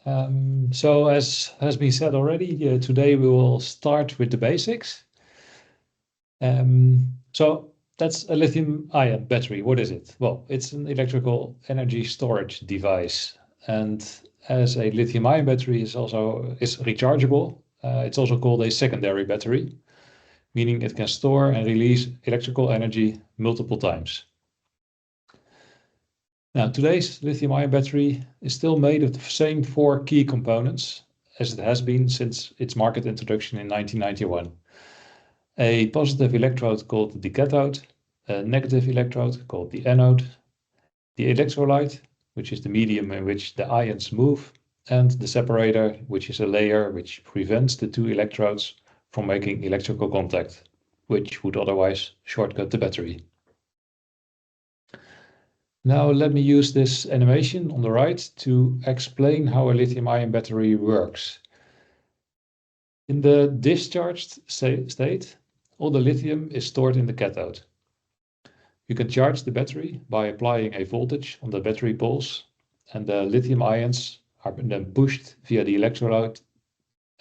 So as has been said already, today we will start with the basics. So that's a lithium-ion battery. What is it? Well, it's an electrical energy storage device. And as a lithium-ion battery is rechargeable, it's also called a secondary battery, meaning it can store and release electrical energy multiple times. Now, today's lithium-ion battery is still made of the same four key components as it has been since its market introduction in 1991. A positive electrode called the cathode, a negative electrode called the anode, the electrolyte, which is the medium in which the ions move, and the separator, which is a layer which prevents the two electrodes from making electrical contact, which would otherwise shortcut the battery. Now let me use this animation on the right to explain how a lithium-ion battery works. In the discharged state, all the lithium is stored in the cathode. You can charge the battery by applying a voltage on the battery poles, and the lithium ions are then pushed via the electrolyte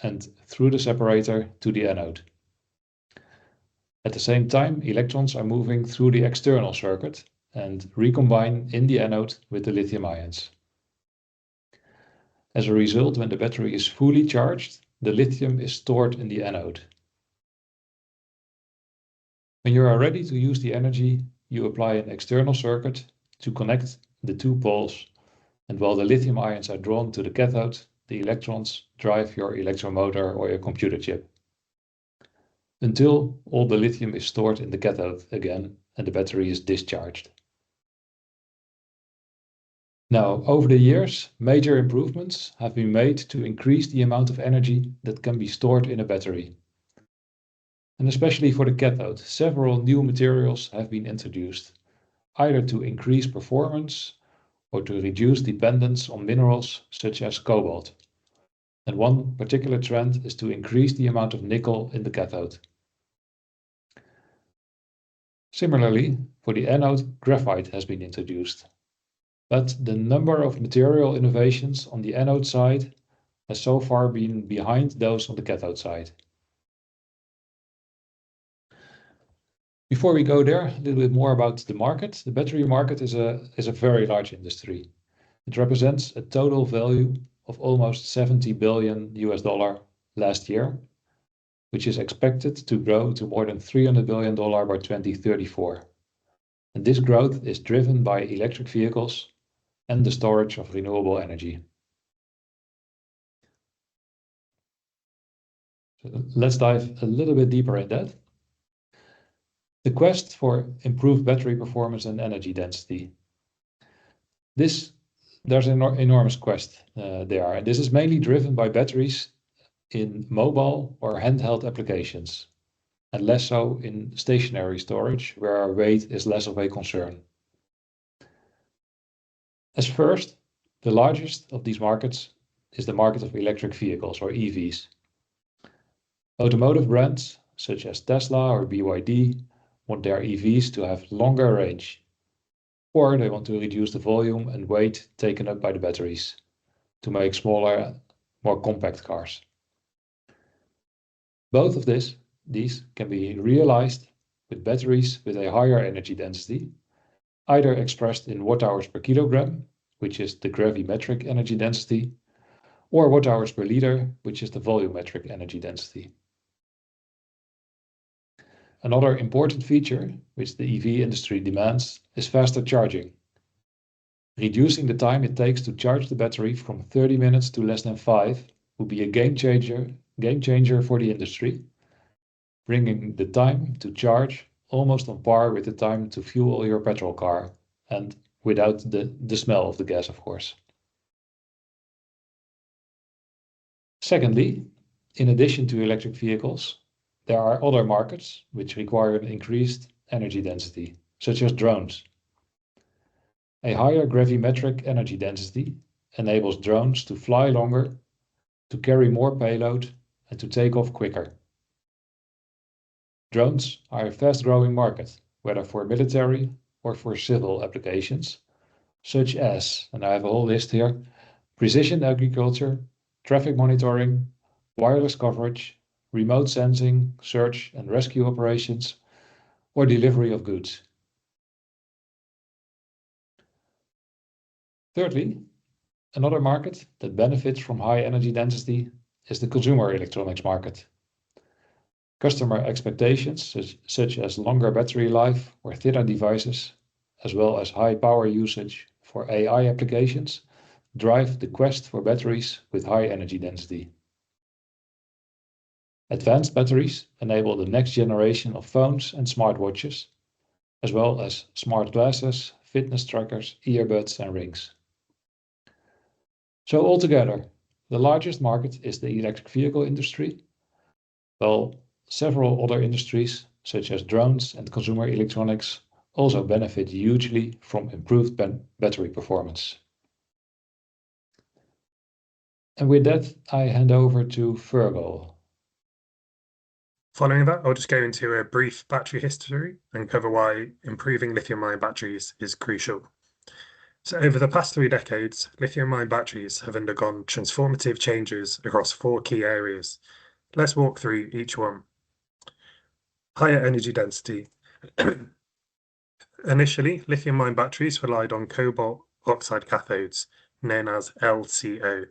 and through the separator to the anode. At the same time, electrons are moving through the external circuit and recombine in the anode with the lithium ions. As a result, when the battery is fully charged, the lithium is stored in the anode. When you are ready to use the energy, you apply an external circuit to connect the two poles, and while the lithium ions are drawn to the cathode, the electrons drive your electromotor or your computer chip, until all the lithium is stored in the cathode again and the battery is discharged. Now, over the years, major improvements have been made to increase the amount of energy that can be stored in a battery. And especially for the cathode, several new materials have been introduced, either to increase performance or to reduce dependence on minerals such as cobalt. And one particular trend is to increase the amount of nickel in the cathode. Similarly, for the anode, graphite has been introduced. But the number of material innovations on the anode side has so far been behind those on the cathode side. Before we go there, a little bit more about the market. The battery market is a very large industry. It represents a total value of almost $70 billion last year, which is expected to grow to more than $300 billion by 2034. And this growth is driven by electric vehicles and the storage of renewable energy. So let's dive a little bit deeper in that. The quest for improved battery performance and energy density. There's an enormous quest there, and this is mainly driven by batteries in mobile or handheld applications, and less so in stationary storage, where weight is less of a concern. As first, the largest of these markets is the market of electric vehicles, or EVs. Automotive brands such as Tesla or BYD want their EVs to have longer range, or they want to reduce the volume and weight taken up by the batteries to make smaller, more compact cars. Both of these can be realized with batteries with a higher energy density, either expressed in watt-hours per kilogram, which is the gravimetric energy density, or watt-hours per liter, which is the volumetric energy density. Another important feature which the EV industry demands is faster charging. Reducing the time it takes to charge the battery from 30 minutes to less than 5 would be a game changer for the industry, bringing the time to charge almost on par with the time to fuel your petrol car, and without the smell of the gas, of course. Secondly, in addition to electric vehicles, there are other markets which require an increased energy density, such as drones. A higher gravimetric energy density enables drones to fly longer, to carry more payload, and to take off quicker. Drones are a fast-growing market, whether for military or for civil applications, such as, and I have a whole list here, precision agriculture, traffic monitoring, wireless coverage, remote sensing, search and rescue operations, or delivery of goods. Thirdly, another market that benefits from high energy density is the consumer electronics market. Customer expectations, such as longer battery life or thinner devices, as well as high power usage for AI applications, drive the quest for batteries with high energy density. Advanced batteries enable the next generation of phones and smartwatches, as well as smart glasses, fitness trackers, earbuds, and rings. So altogether, the largest market is the electric vehicle industry, while several other industries, such as drones and consumer electronics, also benefit hugely from improved battery performance. And with that, I hand over to Virgo. Following that, I'll just go into a brief battery history and cover why improving lithium-ion batteries is crucial. So over the past 3 decades, lithium-ion batteries have undergone transformative changes across 4 key areas. Let's walk through each one. Higher energy density. Initially, lithium-ion batteries relied on cobalt oxide cathodes, known as LCO.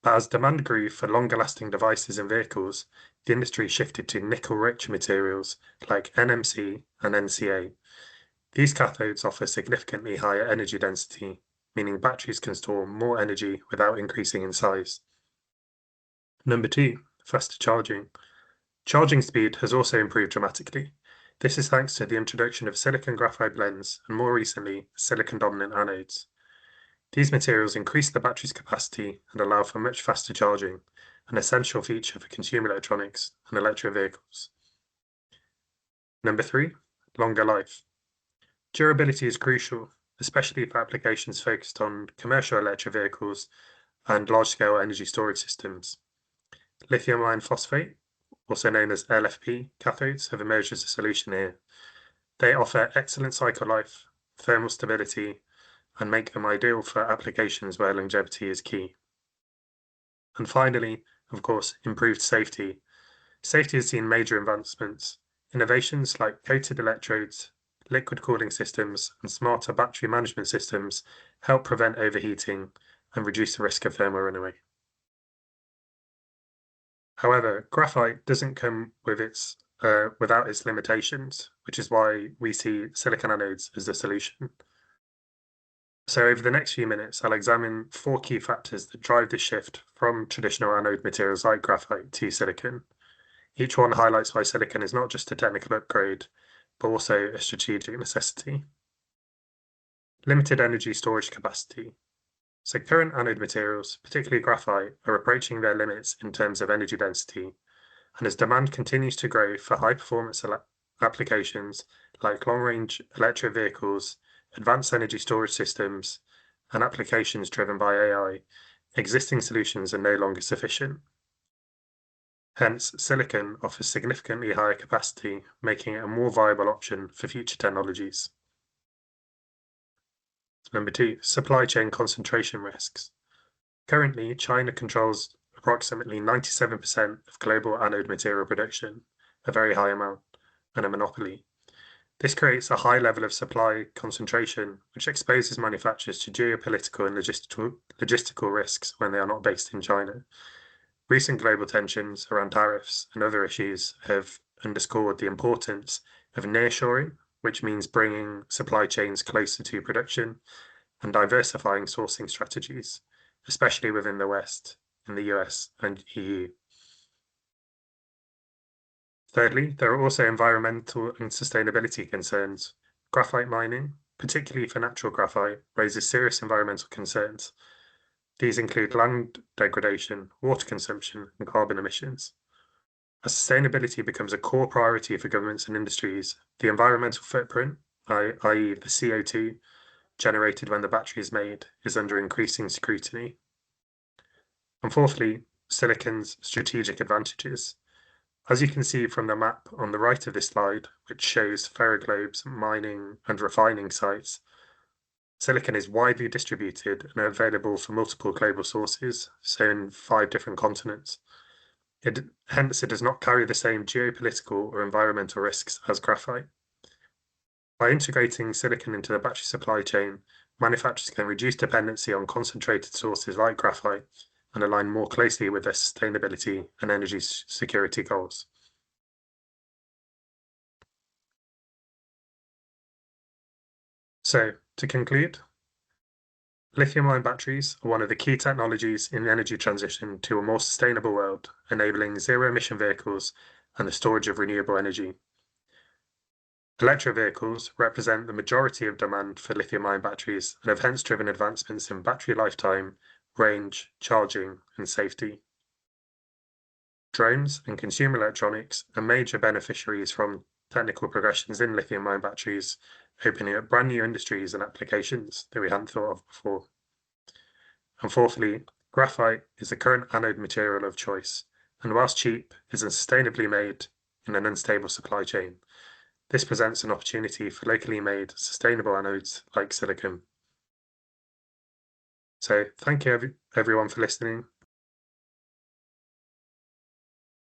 But as demand grew for longer-lasting devices and vehicles, the industry shifted to nickel-rich materials like NMC and NCA. These cathodes offer significantly higher energy density, meaning batteries can store more energy without increasing in size. Number 2, faster charging. Charging speed has also improved dramatically. This is thanks to the introduction of silicon graphite blends and more recently, silicon-dominant anodes. These materials increase the battery's capacity and allow for much faster charging, an essential feature for consumer electronics and electric vehicles. Number 3, longer life. Durability is crucial, especially for applications focused on commercial electric vehicles and large-scale energy storage systems. Lithium iron phosphate, also known as LFP, cathodes have emerged as a solution here. They offer excellent cycle life, thermal stability, and make them ideal for applications where longevity is key. And finally, of course, improved safety. Safety has seen major advancements. Innovations like coated electrodes, liquid cooling systems, and smarter battery management systems help prevent overheating and reduce the risk of thermal runaway. However, graphite doesn't come with without its limitations, which is why we see silicon anodes as the solution. So over the next few minutes, I'll examine 4 key factors that drive the shift from traditional anode materials like graphite to silicon. Each one highlights why silicon is not just a technical upgrade, but also a strategic necessity. Limited energy storage capacity. So current anode materials, particularly graphite, are approaching their limits in terms of energy density, and as demand continues to grow for high-performance applications like long-range electric vehicles, advanced energy storage systems, and applications driven by AI, existing solutions are no longer sufficient. Hence, silicon offers significantly higher capacity, making it a more viable option for future technologies. Number 2, supply chain concentration risks. Currently, China controls approximately 97% of global anode material production, a very high amount, and a monopoly. This creates a high level of supply concentration, which exposes manufacturers to geopolitical and logistical risks when they are not based in China. Recent global tensions around tariffs and other issues have underscored the importance of nearshoring, which means bringing supply chains closer to production and diversifying sourcing strategies, especially within the West, in the US and EU. Thirdly, there are also environmental and sustainability concerns. Graphite mining, particularly for natural graphite, raises serious environmental concerns. These include land degradation, water consumption, and carbon emissions. As sustainability becomes a core priority for governments and industries, the environmental footprint, i.e. the CO2 generated when the battery is made, is under increasing scrutiny. And fourthly, silicon's strategic advantages. As you can see from the map on the right of this slide, which shows ferroglobes, mining and refining sites, Silicon is widely distributed and available from multiple global sources, so in 5 different continents. Hence, it does not carry the same geopolitical or environmental risks as graphite. By integrating silicon into the battery supply chain, manufacturers can reduce dependency on concentrated sources like graphite and align more closely with their sustainability and energy security goals. So, to conclude, lithium-ion batteries are one of the key technologies in the energy transition to a more sustainable world, enabling zero-emission vehicles and the storage of renewable energy. Electric vehicles represent the majority of demand for lithium-ion batteries and have hence driven advancements in battery lifetime, range, charging, and safety. Drones and consumer electronics are major beneficiaries from technical progressions in lithium-ion batteries, opening up brand new industries and applications that we hadn't thought of before. And fourthly, graphite is the current anode material of choice, and whilst cheap, is unsustainably made in an unstable supply chain. This presents an opportunity for locally made, sustainable anodes like silicon. So thank you everyone for listening.